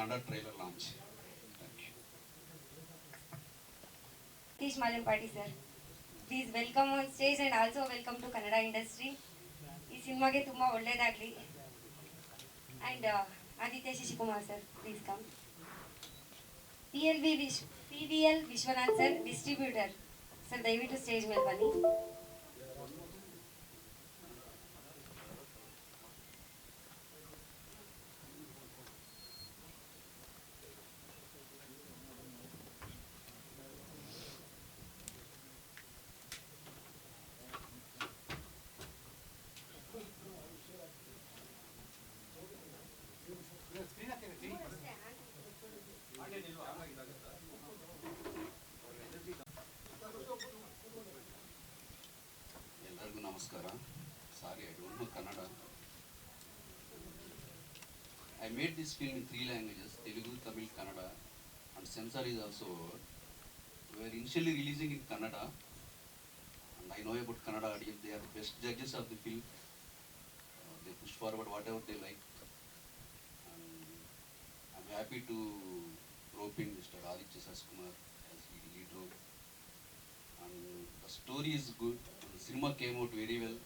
Kannada trailer launch. Thank you. Satish Malanpati sir. Please welcome on stage and also welcome to Kannada industry. ಈ ಸಿನಿಮಾಗೆ ತುಂಬ ಒಳ್ಳೇದಾಗಲಿ. And Aditya Shashikumar sir please come. P V L Vishwanath sir distributor sir ದಯವಿಟ್ಟು stage ಮೇಲೆ ಬನ್ನಿ. ಎಲ್ಲರಿಗೂ ನಮಸ್ಕಾರ. Sorry, I don't know Kannada. I made this film in 3 languages: Telugu, Tamil, Kannada, and censor is also over. We were initially releasing in Kannada, and I know about Kannada audience. They are the best judges of the film. They push forward whatever they like. And I'm happy to rope in Mr. Aditya Saskumar as lead role. And the story is good. And the cinema came out very well.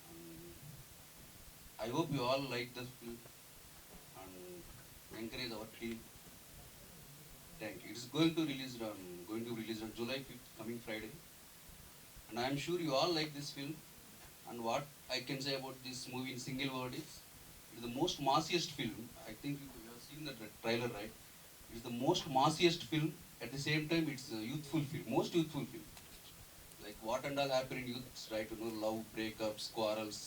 And I hope you all like the film and encourage our team. Thank you. It's going to release on July 5th, coming Friday. And I am sure you all like this film. And what I can say about this movie in single word is, it is the most massiest film. I think you have seen the trailer, right? It is the most massiest film. At the same time, it's a youthful film, most youthful film. Like what and all happen in youths, right? You know, love, breakups, quarrels,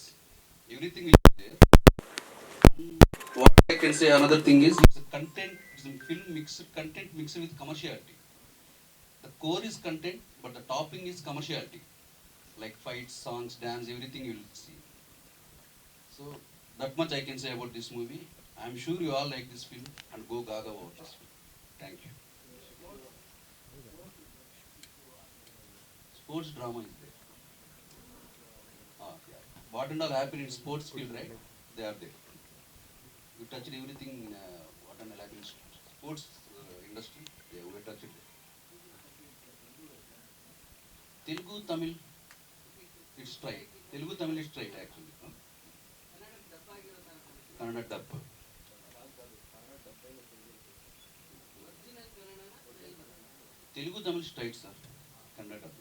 everything will be there. What I can say, another thing is, it's a film mixed, content mixed with commerciality. The core is content, but the topping is commerciality. Like fights, songs, dance, everything you will see. So that much I can say about this movie. I am sure you all like this film and go gaga watch this film. Thank you. Sports drama is there. Yeah. What and all happen in sports field, right? They are there. We touched everything in what and all happen in sports industry. Yeah, we touched it. Telugu, Tamil, it's straight. Telugu, Tamil is straight actually. Huh? Kannada dub. Telugu, Tamil straight, sir. Kannada dub.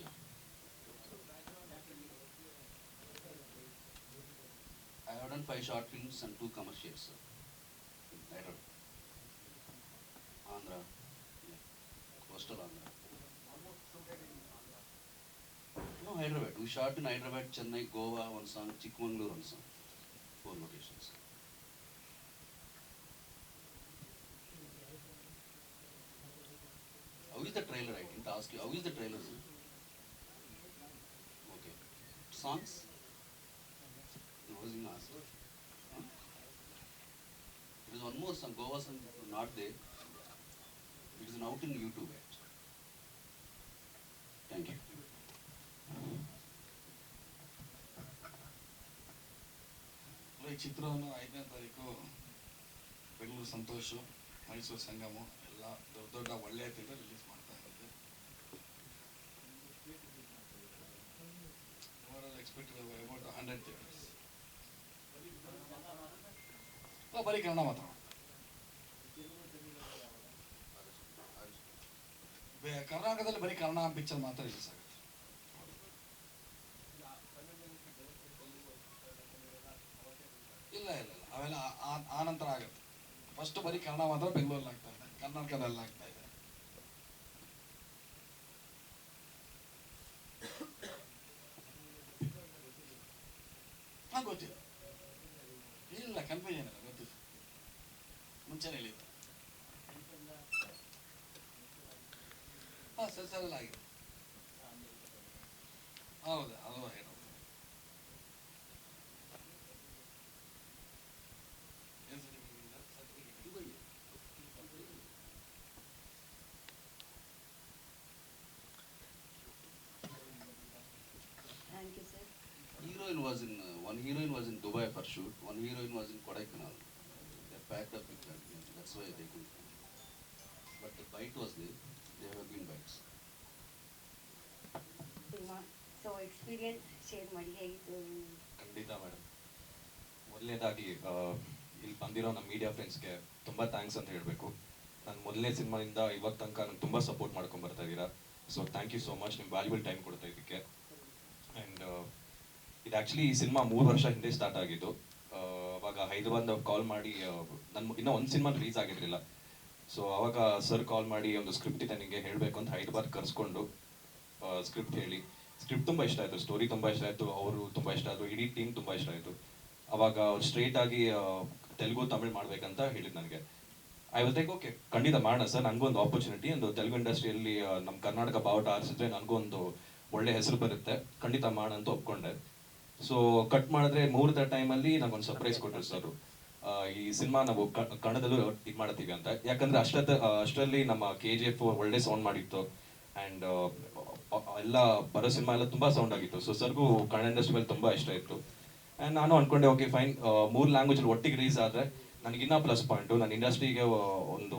Yeah. I have done 5 short films and 2 commercials, sir. Hyderabad. Andhra. Yeah. Coastal Andhra. No, Hyderabad. We shot in Hyderabad, Chennai, Goa, one song, Chikmagalur, one song. 4 locations. How is the trailer? I didn't ask you. How is the trailer, sir? Okay. Songs? It was in asked. Huh? There is one more song, Goa song, not there. It is out in YouTube actually. Thank you. ಈ ಚಿತ್ರವನ್ನು 5ನೇ ತಾರೀಕು ಬೆಂಗಳೂರು ಸಂತೋಷು, ಮೈಸೂರು ಸಂಗಮು ಎಲ್ಲ ದೊಡ್ಡ ದೊಡ್ಡ ಒಳ್ಳೆಯ theatre release ಮಾಡ್ತಾ ಇರುತ್ತೆ. Overall expected about 100 theatres. ಬರೀ ಕನ್ನಡ ಮಾತ್ರ. ಕರ್ನಾಟಕದಲ್ಲಿ ಬರೀ ಕನ್ನಡ ಪಿಕ್ಚರ್ ಮಾತ್ರ ರಿಲೀಸ್ ಆಗುತ್ತೆ. ಇಲ್ಲ ಅವೆಲ್ಲ ಆ ನಂತರ ಆಗುತ್ತೆ. ಫಸ್ಟ್ ಬರೀ ಕನ್ನಡ ಮಾತ್ರ ಬೆಂಗಳೂರಲ್ಲಿ ಆಗ್ತಾ ಇದೆ, ಕರ್ನಾಟಕದಲ್ಲಿ ಆಗ್ತಾ ಇದೆ. ಗೊತ್ತಿಲ್ಲ, ಇಲ್ಲ ಕನ್ಫ್ಯೂಷನ್ ಇಲ್ಲ, ಗೊತ್ತಿಲ್ಲ, ಮುಂಚೆನೇ ಹೇಳಿದ್ದು. ಸರ್ ಎಲ್ಲ ಆಗಿದೆ. ಹೌದಾ, ಅದು ಹೇಳೋದು. Thank you sir. Heroine was in one heroine was in Dubai for shoot, one heroine was in Kodaikanal. They packed up with that. That's why they couldn't come. But the bite was there. There have been bites. Cinema so experience share ಮಾಡಿ ಹೇಗಿತ್ತು ಖಂಡಿತ madam. ಮೊದಲನೇದಾಗಿ ಇಲ್ಲಿ ಬಂದಿರೋ ನಮ್ಮ media ಫ್ರೆಂಡ್ಸ್ಗೆ ತುಂಬ thanks ಅಂತ ಹೇಳಬೇಕು. ನಾನು ಮೊದಲನೇ ಸಿನಿಮಾದಿಂದ ಇವಾಗ ತನಕ ನಂಗೆ ತುಂಬ ಸಪೋರ್ಟ್ ಮಾಡ್ಕೊಂಡು ಬರ್ತಾ ಇದ್ದೀರಾ. So thank you so much, ನಿಮ್ಮ ವ್ಯಾಲ್ಯೂಬಲ್ ಟೈಮ್ ಕೊಡ್ತಾ ಇದಕ್ಕೆ. ಆ್ಯಂಡ್ ಇದು ಆ್ಯಕ್ಚುಲಿ ಈ ಸಿನಿಮಾ 3 ವರ್ಷ ಹಿಂದೆ ಸ್ಟಾರ್ಟ್ ಆಗಿದ್ದು. ಅವಾಗ ಹೈದರಾಬಾದ್ ಕಾಲ್ ಮಾಡಿ, ನನ್ನ ಇನ್ನೂ ಒಂದು ಸಿನಿಮಾ ರಿಲೀಸ್ ಆಗಿರಲಿಲ್ಲ. ಸೊ ಅವಾಗ ಸರ್ ಕಾಲ್ ಮಾಡಿ ಒಂದು ಸ್ಕ್ರಿಪ್ಟ್ ಇದೆ ನಿಮಗೆ ಹೇಳಬೇಕು ಅಂತ ಹೈದರಾಬಾದ್ ಕರೆಸ್ಕೊಂಡು ಸ್ಕ್ರಿಪ್ಟ್ ಹೇಳಿ, ಸ್ಕ್ರಿಪ್ಟ್ ತುಂಬ ಇಷ್ಟ ಆಯಿತು, ಸ್ಟೋರಿ ತುಂಬ ಇಷ್ಟ ಆಯಿತು, ಅವರು ತುಂಬ ಇಷ್ಟ ಆಯಿತು, ಇಡೀ ಟೀಮ್ ತುಂಬ ಇಷ್ಟ ಆಯಿತು. ಅವಾಗ ಅವ್ರು ಸ್ಟ್ರೇಟ್ ಆಗಿ ತೆಲುಗು ತಮಿಳ್ ಮಾಡ್ಬೇಕಂತ ಹೇಳಿದ್ದು ನನಗೆ. ಐ ವಾಸ್ ಲೈಕ್ ಓಕೆ, ಖಂಡಿತ ಮಾಡೋಣ ಸರ್, ನನಗೂ ಒಂದು ಆಪರ್ಚುನಿಟಿ, ಒಂದು ತೆಲುಗು ಇಂಡಸ್ಟ್ರಿಯಲ್ಲಿ ನಮ್ಮ ಕರ್ನಾಟಕ ಬಾವುಟ ಆರಿಸಿದ್ರೆ ನನಗೂ ಒಂದು ಒಳ್ಳೆ ಹೆಸರು ಬರುತ್ತೆ, ಖಂಡಿತ ಮಾಡೋಣ ಅಂತ ಒಪ್ಕೊಂಡೆ. ಸೊ ಕಟ್ ಮಾಡಿದ್ರೆ ಮುಹೂರ್ತ ಟೈಮಲ್ಲಿ ನನಗೊಂದು ಸರ್ಪ್ರೈಸ್ ಕೊಟ್ಟರು ಸರ್. ಈ ಸಿನಿಮಾ ನಾವು ಕನ್ನಡದಲ್ಲೂ ಇದು ಮಾಡ್ತೀವಿ ಅಂತ. ಯಾಕಂದ್ರೆ ಅಷ್ಟರಲ್ಲಿ ನಮ್ಮ KGF ಒಳ್ಳೆ ಸೌಂಡ್ ಮಾಡಿತ್ತು, ಆ್ಯಂಡ್ ಎಲ್ಲ ಬರೋ ಸಿನಿಮಾ ಎಲ್ಲ ತುಂಬ ಸೌಂಡ್ ಆಗಿತ್ತು. ಸೊ ಸರ್ಗೂ ಕನ್ನಡ ಇಂಡಸ್ಟ್ರಿ ಮೇಲೆ ತುಂಬ ಇಷ್ಟ ಇತ್ತು. ಆ್ಯಂಡ್ ನಾನು ಅನ್ಕೊಂಡೆ ಓಕೆ ಫೈನ್, 3 ಲ್ಯಾಂಗ್ವೇಜಲ್ಲಿ ಒಟ್ಟಿಗೆ ರಿಲೀಸ್ ಆದರೆ ನನಗಿನ್ನ ಪ್ಲಸ್ ಪಾಯಿಂಟು, ನನ್ನ ಇಂಡಸ್ಟ್ರಿಗೆ ಒಂದು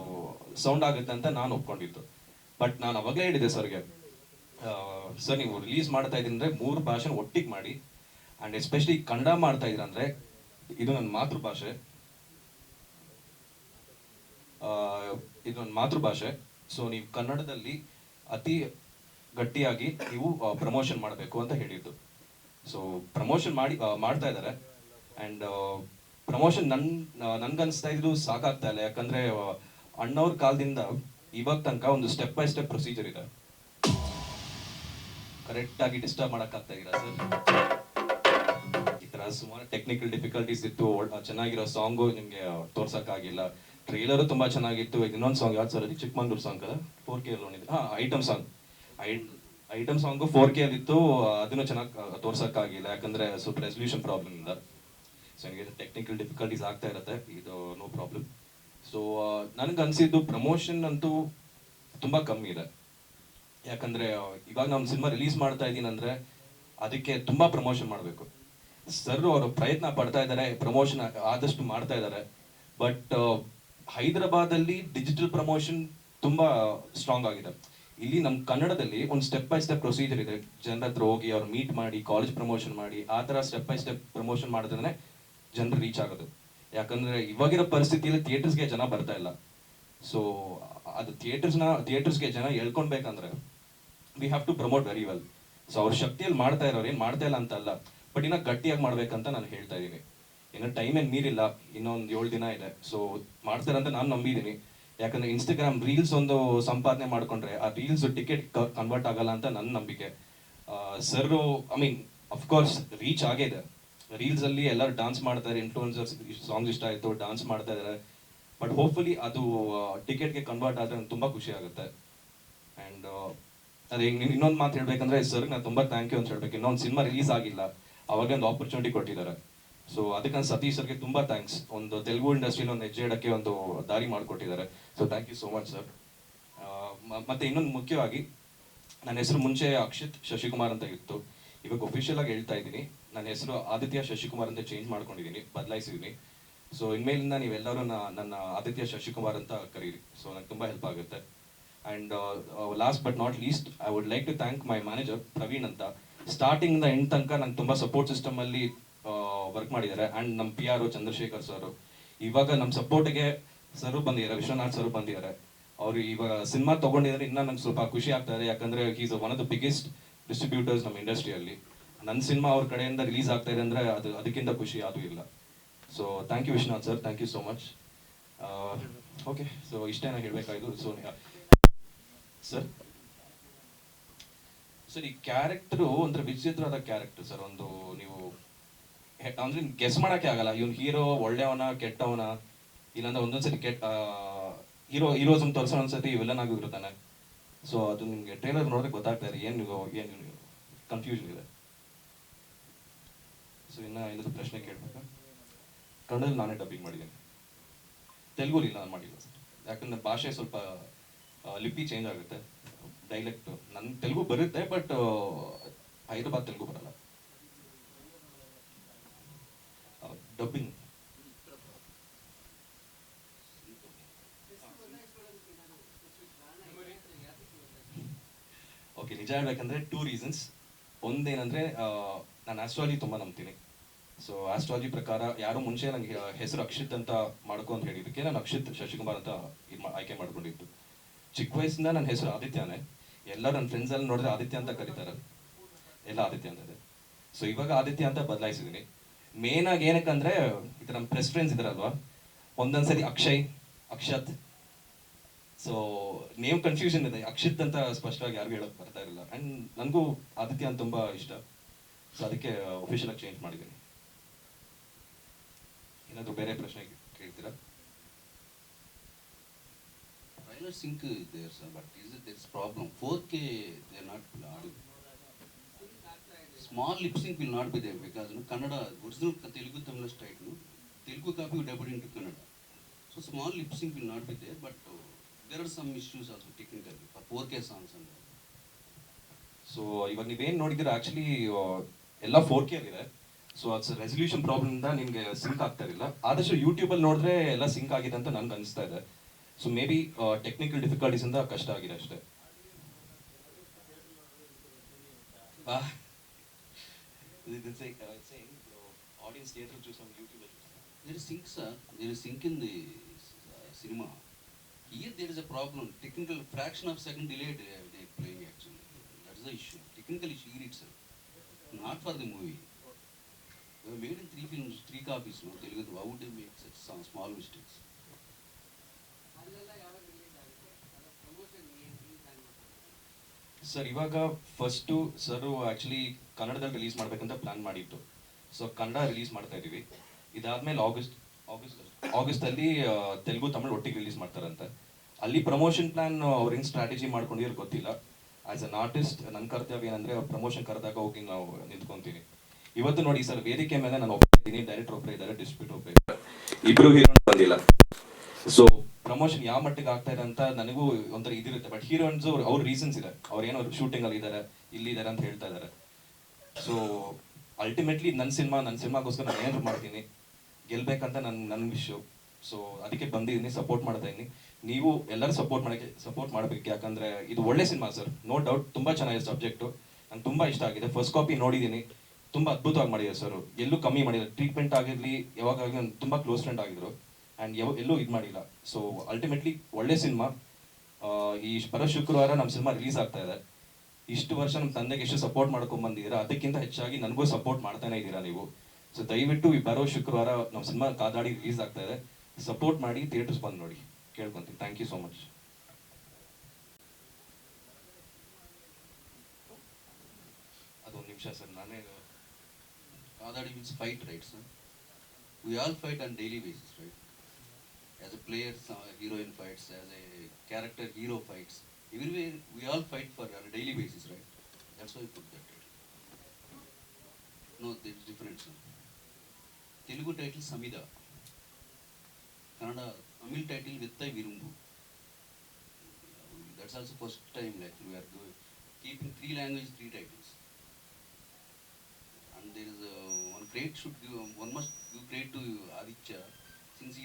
ಸೌಂಡ್ ಆಗುತ್ತೆ ಅಂತ ನಾನು ಒಪ್ಕೊಂಡಿದ್ದು. ಬಟ್ ನಾನು ಅವಾಗಲೇ ಹೇಳಿದೆ ಸರ್ಗೆ, ಸರ್ ನೀವು ರಿಲೀಸ್ ಮಾಡ್ತಾ ಇದ್ದೀನಿ ಅಂದರೆ 3 ಭಾಷೆನ ಒಟ್ಟಿಗೆ ಮಾಡಿ, ಆ್ಯಂಡ್ ಎಸ್ಪೆಷಲಿ ಕನ್ನಡ ಮಾಡ್ತಾ ಇದ್ದೀರ ಅಂದರೆ ಇದು ನನ್ನ ಮಾತೃಭಾಷೆ, ಸೊ ನೀವು ಕನ್ನಡದಲ್ಲಿ ಅತಿ ಗಟ್ಟಿಯಾಗಿ ನೀವು ಪ್ರಮೋಷನ್ ಮಾಡಬೇಕು ಅಂತ ಹೇಳಿದ್ದು. ಸೊ ಪ್ರಮೋಷನ್ ಮಾಡ್ತಾ ಇದ್ದಾರೆ. ಆ್ಯಂಡ್ ಪ್ರಮೋಷನ್ ನನ್ಗನ್ಸ್ತಾ ಇದ್ದು ಸಾಕಾಗ್ತಾ ಇಲ್ಲ. ಯಾಕಂದ್ರೆ ಅಣ್ಣವ್ರ ಕಾಲದಿಂದ ಇವಾಗ ತನಕ ಒಂದು ಸ್ಟೆಪ್ ಬೈ ಸ್ಟೆಪ್ ಪ್ರೊಸೀಜರ್ ಇದೆ. ಕರೆಕ್ಟಾಗಿ ಡಿಸ್ಟರ್ಬ್ ಮಾಡೋಕ್ಕಾಗ್ತಾ ಇದ್ದೀರಾ ಸರ್? ಈ ಥರ ಸುಮಾರು ಟೆಕ್ನಿಕಲ್ ಡಿಫಿಕಲ್ಟೀಸ್ ಇತ್ತು. ಚೆನ್ನಾಗಿರೋ ಸಾಂಗು ನಿಮಗೆ ತೋರ್ಸೋಕ್ಕಾಗಿಲ್ಲ. ಟ್ರೇಲರು ತುಂಬ ಚೆನ್ನಾಗಿತ್ತು. ಇನ್ನೊಂದು ಸಾಂಗ್ ಯಾವ್ದು ಸರ್? ಅದು ಚಿಕ್ಕಮಂಗ್ಳೂರು ಸಾಂಗ್ ಅಲ್ಲ, 4K ಅಲ್ಲಿ ಐಟಮ್ ಸಾಂಗು 4K ಅಲ್ಲಿತ್ತು. ಅದನ್ನು ಚೆನ್ನಾಗಿ ತೋರ್ಸೋಕ್ಕಾಗಿಲ್ಲ, ಯಾಕಂದ್ರೆ ಸ್ವಲ್ಪ ರೆಸಲ್ಯೂಷನ್ ಪ್ರಾಬ್ಲಮ್ ಇಂದ. ಸೊ ನನಗೆ ಟೆಕ್ನಿಕಲ್ ಡಿಫಿಕಲ್ಟೀಸ್ ಆಗ್ತಾ ಇರುತ್ತೆ, ಇದು ನೋ ಪ್ರಾಬ್ಲಮ್. ಸೊ ನನಗೆ ಅನಿಸಿದ್ದು ಪ್ರಮೋಷನ್ ಅಂತೂ ತುಂಬ ಕಮ್ಮಿ ಇದೆ. ಯಾಕಂದ್ರೆ ಇವಾಗ ನಾನು ಸಿನಿಮಾ ರಿಲೀಸ್ ಮಾಡ್ತಾ ಇದ್ದೀನಿ ಅಂದರೆ ಅದಕ್ಕೆ ತುಂಬ ಪ್ರಮೋಷನ್ ಮಾಡಬೇಕು. ಸರ್ ಅವರು ಪ್ರಯತ್ನ ಪಡ್ತಾ ಇದ್ದಾರೆ, ಪ್ರಮೋಷನ್ ಆದಷ್ಟು ಮಾಡ್ತಾ ಇದ್ದಾರೆ. ಬಟ್ ಹೈದರಾಬಾದಲ್ಲಿ ಡಿಜಿಟಲ್ ಪ್ರಮೋಷನ್ ತುಂಬ ಸ್ಟ್ರಾಂಗ್ ಆಗಿದೆ. ಇಲ್ಲಿ ನಮ್ಮ ಕನ್ನಡದಲ್ಲಿ ಒಂದು ಸ್ಟೆಪ್ ಬೈ ಸ್ಟೆಪ್ ಪ್ರೊಸೀಜರ್ ಇದೆ. ಜನರ ಹತ್ರ ಹೋಗಿ ಅವ್ರು ಮೀಟ್ ಮಾಡಿ, ಕಾಲೇಜ್ ಪ್ರಮೋಷನ್ ಮಾಡಿ, ಆ ಥರ ಸ್ಟೆಪ್ ಬೈ ಸ್ಟೆಪ್ ಪ್ರಮೋಷನ್ ಮಾಡಿದ್ರೆ ಜನರು ರೀಚ್ ಆಗೋದು. ಯಾಕಂದ್ರೆ ಇವಾಗಿರೋ ಪರಿಸ್ಥಿತಿಯಲ್ಲಿ ಥಿಯೇಟರ್ಸ್ಗೆ ಜನ ಬರ್ತಾ ಇಲ್ಲ. ಸೊ ಅದು ಥಿಯೇಟರ್ಸ್ಗೆ ಜನ ಹೇಳ್ಕೊಳ್ಬೇಕಂದ್ರೆ we have to promote very well. So ಅವ್ರ ಶಕ್ತಿಯಲ್ಲಿ ಮಾಡ್ತಾ ಇರೋರು, ಏನು ಮಾಡ್ತಾ ಇಲ್ಲ ಅಂತಲ್ಲ, ಬಟ್ ಇನ್ನೂ ಗಟ್ಟಿಯಾಗಿ ಮಾಡ್ಬೇಕಂತ ನಾನು ಹೇಳ್ತಾ ಇದ್ದೀನಿ. ಇನ್ನು ಟೈಮ್ ಏನು ಮೀರಿಲ್ಲ, ಇನ್ನೊಂದು 7 ದಿನ ಇದೆ. ಸೊ ಮಾಡ್ತಾರೆ ಅಂತ ನಾನು ನಂಬಿದ್ದೀನಿ. ಯಾಕಂದ್ರೆ ಇನ್ಸ್ಟಾಗ್ರಾಮ್ ರೀಲ್ಸ್ ಒಂದು ಸಂಪಾದನೆ ಮಾಡ್ಕೊಂಡ್ರೆ ಆ ರೀಲ್ಸ್ ಟಿಕೆಟ್ ಕನ್ವರ್ಟ್ ಆಗಲ್ಲ ಅಂತ ನನ್ನ ನಂಬಿಕೆ. Sir I mean of course reach ಆಗಿದೆ. ರೀಲ್ಸ್ ಅಲ್ಲಿ ಎಲ್ಲರೂ ಡಾನ್ಸ್ ಮಾಡ್ತಾರೆ, ಇನ್ಫ್ಲೂಯೆನ್ಸರ್ಸ್ ಸಾಂಗ್ಸ್ ಇಷ್ಟ ಆಯಿತು, ಡಾನ್ಸ್ ಮಾಡ್ತಾ ಇದ್ದಾರೆ. ಬಟ್ ಹೋಪ್ಫುಲಿ ಅದು ಟಿಕೆಟ್ಗೆ ಕನ್ವರ್ಟ್ ಆದರೆ ನಂಗೆ ತುಂಬ ಖುಷಿ ಆಗುತ್ತೆ. ಆ್ಯಂಡ್ ಅದೇ ಇನ್ನೊಂದು ಮಾತು ಹೇಳ್ಬೇಕಂದ್ರೆ ಸರ್ ನಾನು ತುಂಬ ಥ್ಯಾಂಕ್ ಯು ಅಂತ ಹೇಳ್ಬೇಕು. ಇನ್ನೊಂದು ಸಿನಿಮಾ ರಿಲೀಸ್ ಆಗಿಲ್ಲ, ಅವಾಗ ಒಂದು ಆಪರ್ಚುನಿಟಿ ಕೊಟ್ಟಿದ್ದಾರೆ. ಸೊ ಅದಕ್ಕೆ ನಾನು ಸತೀಶ್ ಸರ್ಗೆ ತುಂಬ ಥ್ಯಾಂಕ್ಸ್. ಒಂದು ತೆಲುಗು ಇಂಡಸ್ಟ್ರಿಲಿ ಒಂದು ಹೆಜ್ಜೆ ಇಡಕ್ಕೆ ಒಂದು ದಾರಿ ಮಾಡಿಕೊಟ್ಟಿದ್ದಾರೆ. So thank you so much sir. ಮತ್ತೆ ಇನ್ನೊಂದು ಮುಖ್ಯವಾಗಿ, ನನ್ನ ಹೆಸರು ಮುಂಚೆ ಅಕ್ಷಿತ್ ಶಶಿಕುಮಾರ್ ಅಂತ ಇತ್ತು. ಇವಾಗ ಒಫಿಷಿಯಲ್ ಆಗಿ ಹೇಳ್ತಾ ಇದ್ದೀನಿ, ನನ್ನ ಹೆಸರು ಆದಿತ್ಯ ಶಶಿಕುಮಾರ್ ಅಂತ ಚೇಂಜ್ ಮಾಡ್ಕೊಂಡಿದ್ದೀನಿ, ಬದಲಾಯಿಸಿದ್ದೀನಿ. ಸೊ ಇನ್ಮೇಲಿಂದ ನೀವೆಲ್ಲರೂ ನನ್ನ ಆದಿತ್ಯ ಶಶಿಕುಮಾರ್ ಅಂತ ಕರೀರಿ. ಸೊ ನಂಗೆ ತುಂಬ ಹೆಲ್ಪ್ ಆಗುತ್ತೆ. And last but not least, I would like to thank my manager Praveen ಅಂತ. ಸ್ಟಾರ್ಟಿಂಗಿಂದ ಎಂಡ್ ತನಕ ನಂಗೆ ತುಂಬ ಸಪೋರ್ಟ್ ಸಿಸ್ಟಮಲ್ಲಿ ವರ್ಕ್ ಮಾಡಿದ್ದಾರೆ. ಆ್ಯಂಡ್ ನಮ್ಮ PR ಚಂದ್ರಶೇಖರ್ ಸರ್, ಇವಾಗ ನಮ್ಮ ಸಪೋರ್ಟ್ಗೆ ಸರು ಬಂದಿದ್ದಾರೆ, ವಿಶ್ವನಾಥ್ ಸರ್ ಬಂದಿದ್ದಾರೆ. ಅವರು ಇವಾಗ ಸಿನಿಮಾ ತೊಗೊಂಡಿದ್ದಾರೆ, ಇನ್ನೂ ನಂಗೆ ಸ್ವಲ್ಪ ಖುಷಿ ಆಗ್ತಾ ಇದೆ. ಯಾಕಂದರೆ is one of the biggest distributors ನಮ್ಮ ಇಂಡಸ್ಟ್ರಿಯಲ್ಲಿ. ನನ್ನ ಸಿನಿಮಾ ಅವ್ರ ಕಡೆಯಿಂದ ರಿಲೀಸ್ ಆಗ್ತಾ ಇದೆ ಅಂದರೆ ಅದಕ್ಕಿಂತ ಖುಷಿ ಯಾವುದೂ ಇಲ್ಲ. So thank you Vishwanath sir, thank you so much. Okay, so ಇಷ್ಟೇನ ಹೇಳಬೇಕಾಯ್ತು. ಸೊ ಸರ್ ಸರ್ ಈ ಕ್ಯಾರೆಕ್ಟರು ಒಂಥರ ವಿಚಿತ್ರವಾದ ಕ್ಯಾರೆಕ್ಟರ್ ಸರ್. ಒಂದು ನೀವು ಅಂದ್ರೆ ಗೆಸ್ ಮಾಡೋಕ್ಕೆ ಆಗಲ್ಲ, ಇವ್ನು ಹೀರೋ ಒಳ್ಳೆಯವನ ಕೆಟ್ಟವನ, ಇಲ್ಲಾಂದ್ರೆ ಒಂದೊಂದ್ಸತಿ ಹೀರೋಸಮ್ ತೋರಿಸೋ ಒಂದ್ಸತಿ ವಿಲನ್ ಆಗಿ ಇರ್ತಾನೆ. ಸೊ ಅದು ನಿಮಗೆ ಟ್ರೇಲರ್ ನೋಡಿದ್ರೆ ಗೊತ್ತಾಗ್ತಾ ಇದೆ ಏನು ಕನ್ಫ್ಯೂಷನ್ ಇದೆ. ಸೊ ಇನ್ನು ಏನಾದ್ರು ಪ್ರಶ್ನೆ ಕೇಳಬೇಕಾ? ಕನ್ನಡದಲ್ಲಿ ನಾನೇ ಡಬ್ಬಿಂಗ್ ಮಾಡಿದ್ದೀನಿ, ತೆಲುಗುಲಿ ನಾನು ಮಾಡಿಲ್ಲ ಸರ್. ಯಾಕಂದ್ರೆ ಭಾಷೆ ಸ್ವಲ್ಪ ಲಿಪಿ ಚೇಂಜ್ ಆಗುತ್ತೆ, ಡೈಲೆಕ್ಟ್. ನನ್ನ ತೆಲುಗು ಬರುತ್ತೆ, ಬಟ್ ಹೈದರಾಬಾದ್ ತೆಲುಗು ಬರಲ್ಲ. ಡಬ್ಬಿಂಗ್. ಓಕೆ, ನಿಜ ಹೇಳ್ಬೇಕಂದ್ರೆ 2 ರೀಸನ್ಸ್. ಒಂದೇನಂದ್ರೆ ನಾನು ಆಸ್ಟ್ರಾಲಜಿ ತುಂಬ ನಂಬ್ತೀನಿ. ಸೊ ಆಸ್ಟ್ರಾಲಜಿ ಪ್ರಕಾರ ಯಾರು ಮುಂಚೆ ನನಗೆ ಹೆಸರು ಅಕ್ಷಿತ್ ಅಂತ ಮಾಡ್ಕೊ ಅಂತ ಹೇಳಿದ್ದಕ್ಕೆ ನಾನು ಅಕ್ಷಿತ್ ಶಶಿಕುಮಾರ್ ಅಂತ ಆಯ್ಕೆ ಮಾಡ್ಕೊಂಡಿದ್ದು. ಚಿಕ್ಕ ವಯಸ್ಸಿಂದ ನನ್ನ ಹೆಸರು ಆದಿತ್ಯನೇ. ಎಲ್ಲ ನನ್ನ ಫ್ರೆಂಡ್ಸ್ ಎಲ್ಲ ನೋಡಿದ್ರೆ ಆದಿತ್ಯ ಅಂತ ಕರೀತಾರೆ, ಎಲ್ಲ ಆದಿತ್ಯ ಅಂತ ಇದೆ. ಸೊ ಇವಾಗ ಆದಿತ್ಯ ಅಂತ ಬದಲಾಯಿಸಿದ್ದೀನಿ. ಮೇನ್ ಆಗಿ ಏನಕ್ಕಂದ್ರೆ ಇದು ನಮ್ಮ ಪ್ರೆಸ್ ಫ್ರೆಂಡ್ಸ್ ಇದಾರಲ್ವಾ, ಒಂದೊಂದ್ಸರಿ Akshay, Akshat, so name confusion ಇದೆ. ಅಕ್ಷಿತ್ ಅಂತ ಸ್ಪಷ್ಟವಾಗಿ ಯಾರಿಗೂ ಹೇಳಕ್ ಬರ್ತಾ ಇರಲಿಲ್ಲ. ಅಂಡ್ ನನಗೂ ಆದಿತ್ಯ ಅಂತ ತುಂಬಾ ಇಷ್ಟ. ಸೊ ಅದಕ್ಕೆ ಅಫಿಷಿಯಲ್ ಆಗಿ ಚೇಂಜ್ ಮಾಡಿದ್ದೀನಿ. ಏನಾದರೂ ಬೇರೆ ಪ್ರಶ್ನೆ ಕೇಳ್ತೀರಾ? Trailer sync is there, sir, but there's problem. 4K they are not allowed. Small lip sync will not be there because Kannada original Telugu Tamil straight, Telugu copy dubbed into Kannada. So small lip sync will not be there, but there are some issues also technically for 4K songs and all. So ಇವಾಗ ನೀವೇನು ನೋಡಿದ್ರೆ actually ಎಲ್ಲ 4K ಅಲ್ಲಿದೆ. So ಅಟ್ಸ್ resolution problem ಇಂದ ನಿಮಗೆ sync ಆಗ್ತಾ ಇರಲಿಲ್ಲ. ಆದಷ್ಟು ಯೂಟ್ಯೂಬಲ್ಲಿ ನೋಡಿದ್ರೆ ಎಲ್ಲ ಸಿಂಕ್ ಆಗಿದೆ ಅಂತ ನನ್ಗೆ ಅನಿಸ್ತಾ ಇದೆ. So may be technical difficulties ಇಂದ ಕಷ್ಟ ಆಗಿದೆ ಅಷ್ಟೇ. Audience theatre choose on YouTube. There is sync, sir. There is sync in the cinema. Here there is a problem. Technical fraction of second delay they are playing actually. That is the issue. Technical issue here itself. Not for the movie. We have made in 3 films, 3 copies. No, Telugu. How would they make such small mistakes? Sir ಇವಾಗ first sir actually ಕನ್ನಡದಲ್ಲಿ release ಮಾಡಬೇಕಂತ plan ಮಾಡಿತ್ತು. So Kannada release ಮಾಡ್ತಾ ಇದ್ದೀವಿ. ಇದಾದ್ಮೇಲೆ ಆಗಸ್ಟಲ್ಲಿ ತೆಲುಗು ತಮಿಳು ಒಟ್ಟಿಗೆ release ಮಾಡ್ತಾರಂತೆ. ಅಲ್ಲಿ ಪ್ರಮೋಷನ್ ಪ್ಲಾನ್ ಅವ್ರು ಹೆಂಗೆ ಸ್ಟ್ರಾಟಜಿ ಮಾಡ್ಕೊಂಡಿರೋ ಗೊತ್ತಿಲ್ಲ. ಆ್ಯಸ್ ಅನ್ ಆರ್ಟಿಸ್ಟ್ ನನ್ನ ಕರ್ತವ್ಯ ಏನಂದರೆ ಪ್ರಮೋಷನ್ ಕರೆದಾಗ ಹೋಗಿ ನಾವು ನಿಂತ್ಕೊತೀನಿ. ಇವತ್ತು ನೋಡಿ ಸರ್, ವೇದಿಕೆ ಮೇಲೆ ನಾನು ಒಬ್ಬರೇ ಇದ್ದೀನಿ, ಡೈರೆಕ್ಟರ್ ಒಬ್ಬರೇ ಇದ್ದಾರೆ, ಡಿಸ್ಟ್ರಿಬ್ಯೂಟರ್ ಒಬ್ಬರೇ ಇದ್ದಾರೆ, ಇಬ್ಬರು ಹೀರೋಯಿನ್ ಬಂದಿಲ್ಲ. ಸೊ ಪ್ರಮೋಷನ್ ಯಾವ ಮಟ್ಟಿಗೆ ಆಗ್ತಾ ಇದೆ ಅಂತ ನನಗೂ ಒಂಥರ ಇದಿರುತ್ತೆ. ಬಟ್ ಹೀರೋಯಿನ್ಸ್ ಅವ್ರ ರೀಸನ್ಸ್ ಇದೆ, ಅವ್ರೇನೋ ಶೂಟಿಂಗ್ ಅಲ್ಲಿ ಇದ್ದಾರೆ, ಇಲ್ಲಿದ್ದಾರೆ ಅಂತ ಹೇಳ್ತಾ ಇದ್ದಾರೆ. ಸೊ ಅಲ್ಟಿಮೇಟ್ಲಿ ನನ್ನ ಸಿನಿಮಾಗೋಸ್ಕರ ನಾನು ಏನಾದ್ರು ಮಾಡ್ತೀನಿ, ಗೆಲ್ಬೇಕಂತ ನನ್ನ ವಿಶ್ಯು. ಸೊ ಅದಕ್ಕೆ ಬಂದಿದ್ದೀನಿ, ಸಪೋರ್ಟ್ ಮಾಡ್ತಾ ಇದ್ದೀನಿ. ನೀವು ಎಲ್ಲರೂ ಸಪೋರ್ಟ್ ಮಾಡಬೇಕು. ಯಾಕಂದ್ರೆ ಇದು ಒಳ್ಳೆ ಸಿನಿಮಾ ಸರ್, ನೋ ಡೌಟ್. ತುಂಬಾ ಚೆನ್ನಾಗಿದೆ ಸಬ್ಜೆಕ್ಟು, ನಂಗೆ ತುಂಬಾ ಇಷ್ಟ ಆಗಿದೆ. ಫಸ್ಟ್ ಕಾಪಿ ನೋಡಿದ್ದೀನಿ, ತುಂಬಾ ಅದ್ಭುತವಾಗಿ ಮಾಡಿದ್ದಾರೆ ಸರ್. ಎಲ್ಲೂ ಕಮ್ಮಿ ಮಾಡಿದ್ದಾರೆ. ಟ್ರೀಟ್ಮೆಂಟ್ ಆಗಿರಲಿ, ಯಾವಾಗಲಿ ತುಂಬಾ ಕ್ಲೋಸ್ ಫ್ರೆಂಡ್ ಆಗಿದ್ರು. ಆ್ಯಂಡ್ ಎಲ್ಲೂ ಇದು ಮಾಡಿಲ್ಲ. ಸೊ ಅಲ್ಟಿಮೇಟ್ಲಿ ಒಳ್ಳೆ ಸಿನಿಮಾ. ಈ ಬರೋ ಶುಕ್ರವಾರ ನಮ್ಮ ಸಿನಿಮಾ ರಿಲೀಸ್ ಆಗ್ತಾ ಇದೆ. ಇಷ್ಟು ವರ್ಷ ನಮ್ಮ ತಂದೆಗೆ ಎಷ್ಟು ಸಪೋರ್ಟ್ ಮಾಡ್ಕೊಂಡ್ ಬಂದಿದ್ದೀರಾ, ಅದಕ್ಕಿಂತ ಹೆಚ್ಚಾಗಿ ನನಗೂ ಸಪೋರ್ಟ್ ಮಾಡ್ತಾನೆ ಇದ್ದೀರಾ ನೀವು. ಸೊ ದಯವಿಟ್ಟು ಈ ಬರೋ ಶುಕ್ರವಾರ ನಮ್ಮ ಸಿನಿಮಾ ಕಾದಾಡಿ ರಿಲೀಸ್ ಆಗ್ತಾ ಇದೆ. ಸಪೋರ್ಟ್ ಮಾಡಿ, ಥಿಯೇಟರ್ಸ್ ಬಂದು ನೋಡಿ ಕೇಳ್ಕೊಂತೀನಿ. Thank you so much. ಅದೊಂದು ನಿಮಿಷ ಸರ್, ನಾನೇ Kadadi means fight, right, sir? We all fight on daily basis, right? As a player, heroine fights. As a character, hero fights. Everywhere we all fight for on a daily basis, right? That's why I put that title. No, there's difference, sir. Telugu title Samida. Kannada Tamil title Vittai Virumbu. That's also first time like we are keeping 3 languages, 3 titles. And there is one must give credit to Aditya, since he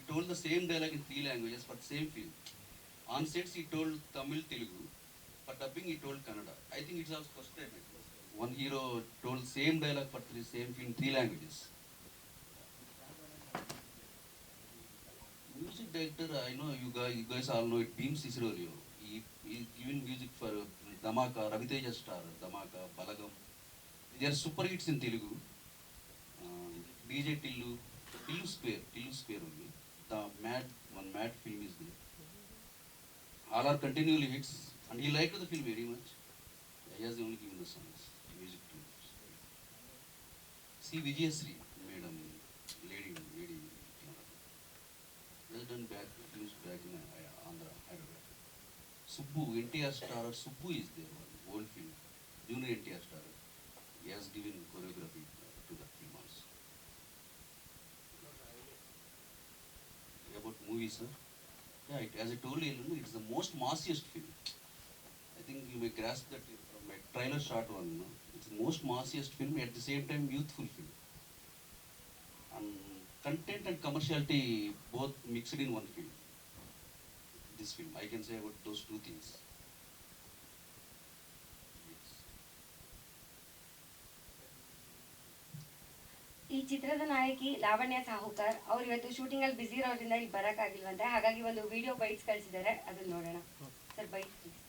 told the same dialogue in 3 languages for the same film. On sets he told Tamil, Telugu. For dubbing he told Kannada. I think it's also first time. One hero told same dialogue for same film 3 languages. Music director, I know you guys all know it. Beam Cicerolio. He's given music for Dhamaka, Raviteja Star, Dhamaka, Balagam. They are super hits in Telugu. DJ Tillu Spare only. The mad film is there. All are continually hits, and he liked the film very much. He has only given the songs, music to. See Vijayasri, madam, lady. Well done films back in Andhra, Hyderabad. Subbu, NTR star, Subbu is there. Old film, junior NTR star. He has given choreography to that film also. About movies, sir. Yeah, as I told you, it's the most massiest film. I think you may grasp that from my trailer shot one. It's the most massiest film, at the same time youthful film. And content and commerciality both mixed in one film. This film, I can say about those two things. Yes. ಈ ಚಿತ್ರದ ನಾಯಕಿ ಲಾವಣ್ಯ ಸಾಹುಕಾರ್ ಅವ್ರು ಇವತ್ತು shooting ಅಲ್ಲಿ ಬಿಸಿ ಇರೋದ್ರಿಂದ ಇಲ್ಲಿ ಬರಕ್ಕಾಗಿಲ್ವಂತೆ, ಹಾಗಾಗಿ ಒಂದು ವಿಡಿಯೋ ಬೈಟ್ಸ್ ಕಳಿಸಿದ್ದಾರೆ, ಅದನ್ನ ನೋಡೋಣ ಸರ್. Byte please.